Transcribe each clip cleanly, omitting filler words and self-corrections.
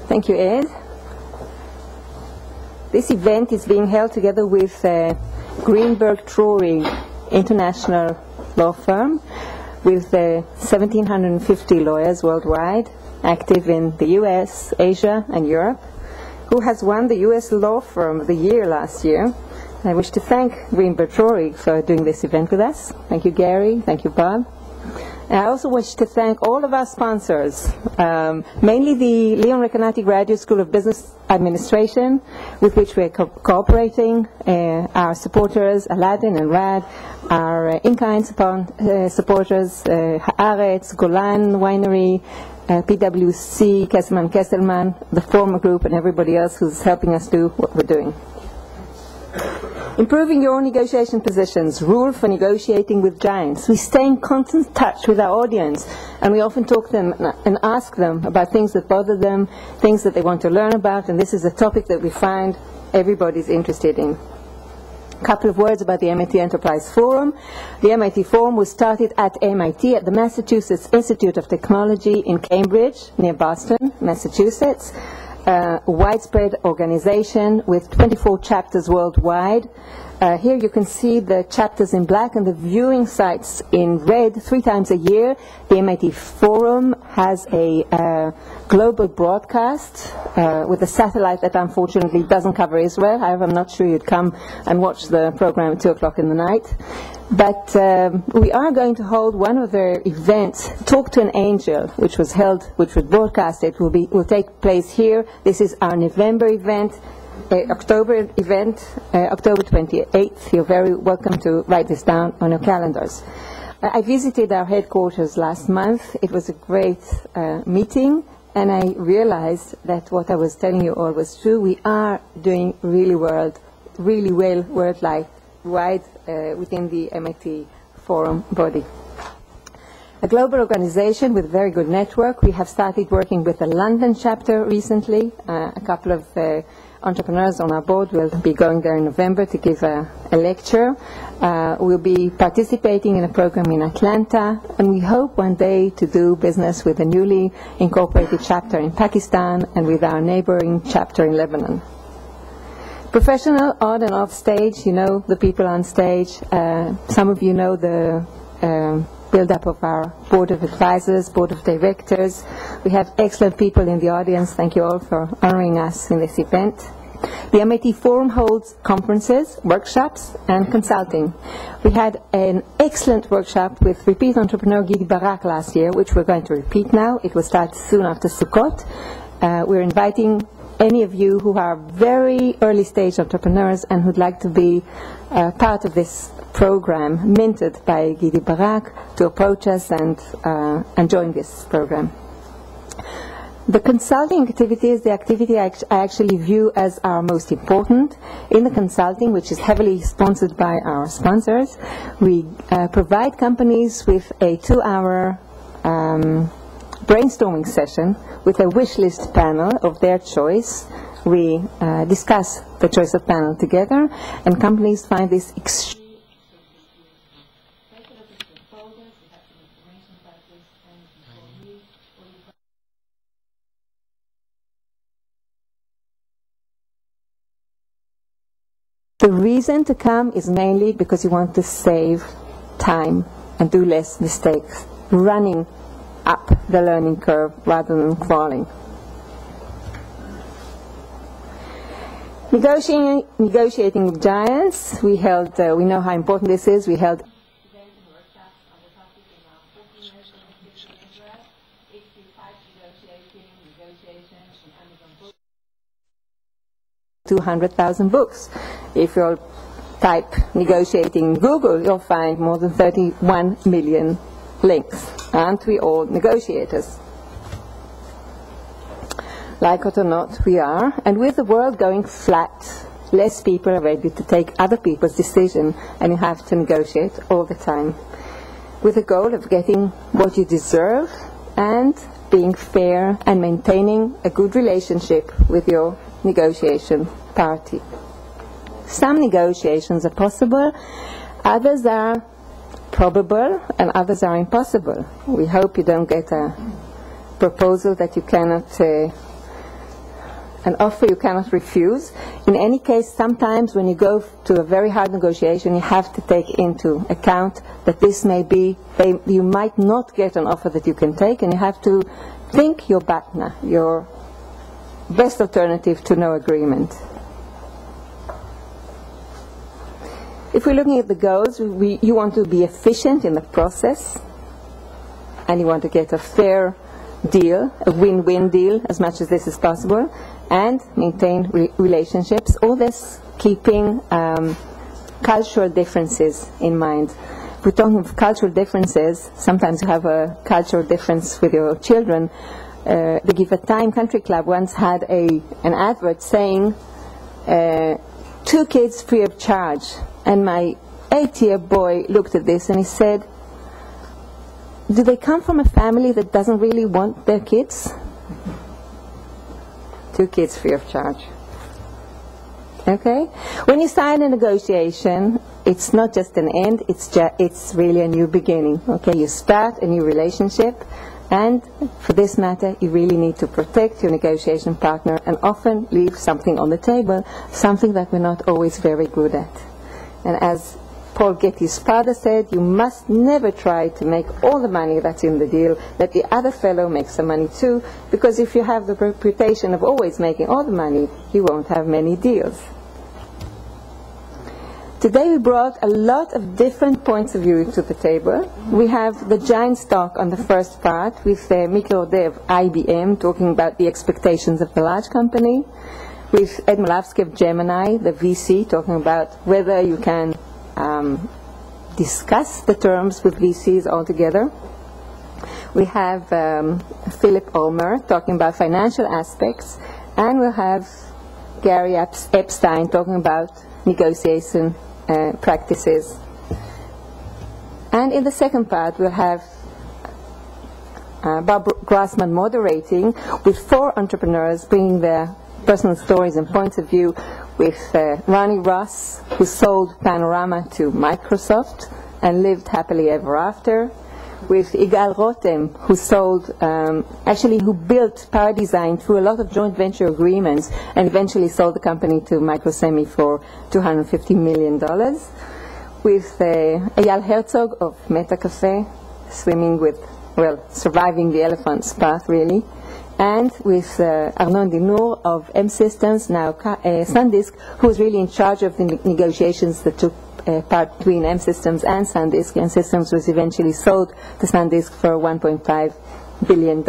Thank you, Ed. This event is being held together with Greenberg Traurig International Law Firm with 1,750 lawyers worldwide, active in the US, Asia, and Europe, who has won the US Law Firm of the Year last year. I wish to thank Greenberg Traurig for doing this event with us. Thank you, Gary. Thank you, Bob. I also wish to thank all of our sponsors, mainly the Leon Recanati Graduate School of Business Administration, with which we're cooperating, our supporters, Aladdin and Rad, our in-kind supporters, Haaretz, Golan Winery, PwC, Kesselman, the former group, and everybody else who's helping us do what we're doing. Improving your negotiation positions, rule for negotiating with giants. We stay in constant touch with our audience, and we often talk to them and ask them about things that bother them, things that they want to learn about, and this is a topic that we find everybody's interested in. A couple of words about the MIT Enterprise Forum. The MIT Forum was started at MIT, at the Massachusetts Institute of Technology in Cambridge, near Boston, Massachusetts. A widespread organization with 24 chapters worldwide. Here you can see the chapters in black and the viewing sites in red 3 times a year. The MIT Forum has a global broadcast with a satellite that unfortunately doesn't cover Israel. However, I'm not sure you'd come and watch the program at 2 o'clock in the night. But we are going to hold one of their events, Talk to an Angel, which was broadcasted, will take place here. This is our November event, October event, October 28th. You're very welcome to write this down on your calendars. I visited our headquarters last month. It was a great meeting, and I realized that what I was telling you all was true. We are doing really well worldwide within the MIT Forum body. A global organization with a very good network. We have started working with the London chapter recently. A couple of entrepreneurs on our board will be going there in November to give a lecture. We'll be participating in a program in Atlanta, and we hope one day to do business with a newly incorporated chapter in Pakistan and with our neighboring chapter in Lebanon. Professional, on and off stage, you know the people on stage. Some of you know the build-up of our board of advisors, board of directors. We have excellent people in the audience. Thank you all for honoring us in this event. The MIT Forum holds conferences, workshops, and consulting. We had an excellent workshop with repeat entrepreneur Gidi Barak last year, which we're going to repeat now. It will start soon after Sukkot. We're inviting any of you who are very early stage entrepreneurs and who'd like to be part of this program minted by Gidi Barak to approach us and join this program. The consulting activity is the activity I actually view as our most important. In the consulting, which is heavily sponsored by our sponsors, we provide companies with a 2-hour brainstorming session with a wish list panel of their choice. We discuss the choice of panel together, and companies find this extremely. The reason to come is mainly because you want to save time and do less mistakes, running up the learning curve rather than crawling. Negotiating with giants. We know how important this is. We held events and workshops on the topic in our 14 years of history in Israel. If you type negotiations in Amazon books, 200,000 books. If you type negotiating in Google, you'll find more than 31 million links. Aren't we all negotiators? Like it or not, we are. And with the world going flat, less people are ready to take other people's decision, and you have to negotiate all the time, with the goal of getting what you deserve and being fair and maintaining a good relationship with your negotiation party. Some negotiations are possible, others are probable, and others are impossible. We hope you don't get a proposal that you cannot an offer you cannot refuse. In any case, sometimes when you go to a very hard negotiation, you have to take into account that this may be, you might not get an offer that you can take, and you have to think your batna, your best alternative to no agreement. If we're looking at the goals, you want to be efficient in the process, and you want to get a fair deal, a win-win deal, as much as this is possible, and maintain relationships, all this keeping cultural differences in mind. If we're talking of cultural differences, sometimes you have a cultural difference with your children. The Give a Time Country Club once had an advert saying, 2 kids free of charge. And my 8-year boy looked at this and he said, do they come from a family that doesn't really want their kids? 2 kids free of charge. Okay? When you sign a negotiation, it's not just an end, it's really a new beginning. Okay? You start a new relationship, and for this matter, you really need to protect your negotiation partner and often leave something on the table, something that we're not always very good at. And as Paul Getty's father said, you must never try to make all the money that's in the deal, that the other fellow makes some money too, because if you have the reputation of always making all the money, you won't have many deals. Today we brought a lot of different points of view to the table. We have the giant talk on the first part with Miki Ode of IBM talking about the expectations of the large company, with Ed Molavsky of Gemini, the VC, talking about whether you can discuss the terms with VCs altogether. We have Philip Ulmer talking about financial aspects, and we'll have Gary Epstein talking about negotiation practices. And in the second part, we'll have Bob Grassman moderating, with 4 entrepreneurs bringing their personal stories and points of view, with Ronnie Ross, who sold Panorama to Microsoft and lived happily ever after, with Igal Rotem, who sold, who built Paradesign through a lot of joint venture agreements and eventually sold the company to Microsemi for $250 million, with Eyal Herzog of Meta Cafe, surviving the elephant's path really, and with Arnaud Dinour of M Systems, now SanDisk, who was really in charge of the negotiations that took part between M Systems and SanDisk. M Systems was eventually sold to SanDisk for $1.5 billion.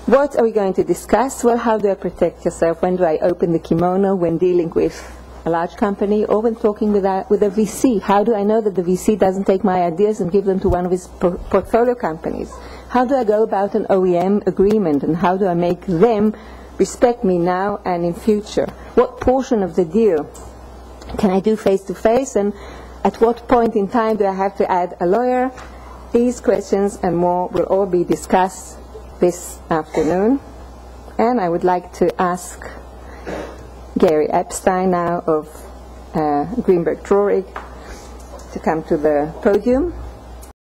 What are we going to discuss? Well, how do I protect yourself? When do I open the kimono when dealing with a large company, or when talking with a VC? How do I know that the VC doesn't take my ideas and give them to one of his portfolio companies? How do I go about an OEM agreement, and how do I make them respect me now and in future? What portion of the deal can I do face-to-face, and at what point in time do I have to add a lawyer? These questions and more will all be discussed this afternoon. And I would like to ask Gary Epstein now of Greenberg Traurig to come to the podium.